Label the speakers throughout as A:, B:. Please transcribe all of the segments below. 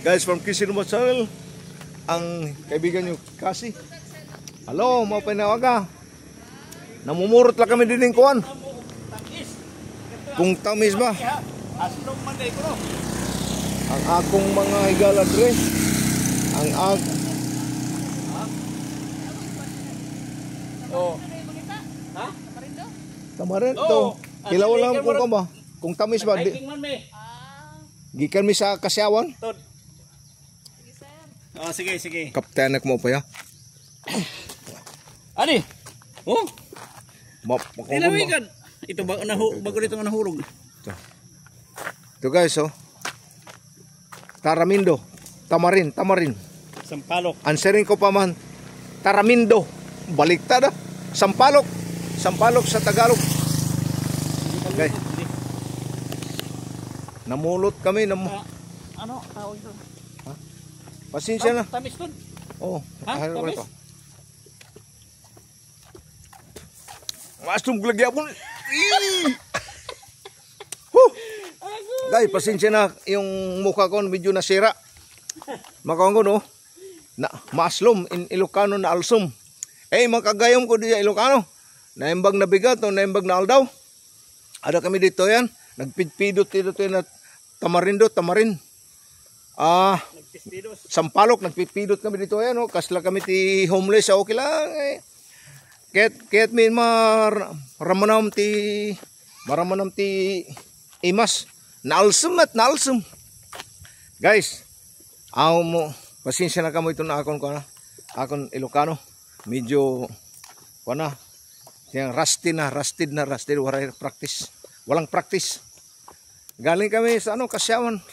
A: Guys from Kisinuma Channel, ang kaibigan nyo Kasi. Hello, mga panawaga. Namumurot lang kami din ng kuwan. Kung tamis ba? Ang akong mga higala dre. Ang
B: Ha?
A: Tamarin to. Kilaw lang kung ka ba? Kung tamis ba? Gikan mi sa Kasyawan.
B: Oh, sige, sige.
A: Kaptenak mo pa ya.
B: Ani? Oh?
A: Makuha
B: Ilawigan. Ito bago dito nahurog.
A: Ito guys, oh. Taramindo. Tamarin.
B: Sampalok.
A: Answering ko pa man. Taramindo. Baliktad ah. Sampalok sa Tagalog. Okay. Namulot kami.
B: Ano? Tawag ito?
A: Ha? Pasensya na.
B: Tamis doon.
A: Oo.
B: Ha? Tamis?
A: Masum glagya po. Guys, pasensya na yung mukha ko medyo nasira. Makawang ko no. Na maslom in Ilocano na alsum. Makagayom ko diya Ilocano. Naimbag na bigat o naimbag na aldaw. Ada kami dito yan. Nagpidpidot dito na tamarin. Sampalok, nagpidpidot kami dito yan. Kasla kami ti homeless. Okay lang eh. Kaya't may maramanam ti imas. Naalsum. Guys, pasensya na kamo ito na akon Ilocano. Medyo rusted na walang practice. Galing kami sa Kasyawan.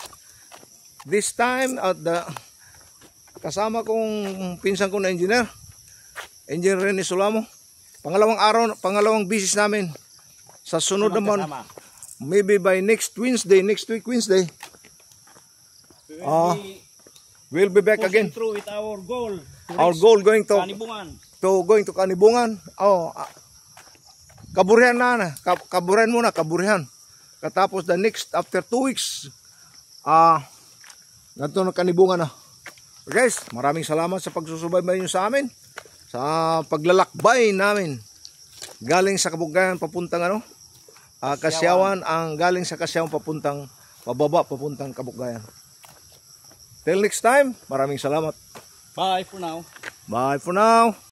A: This time at kasama kong pinsan ko na engineer Rene Solamo. Pangalawang bisis namin. Sa sunod naman, maybe by next week Wednesday, we'll be back again.
B: Through with our goal.
A: Our goal going to Kanibungan. Kaburihan. Katapos after 2 weeks, ganito na Kanibungan na. Guys, maraming salamat sa pagsusubaybay nyo sa amin. Sa paglalakbay namin. Galing sa Kabuggayan papuntang Kasyawan. Ang galing sa Kasyawan papuntang Kabuggayan. Till next time, maraming salamat.
B: Bye for now.
A: Bye for now.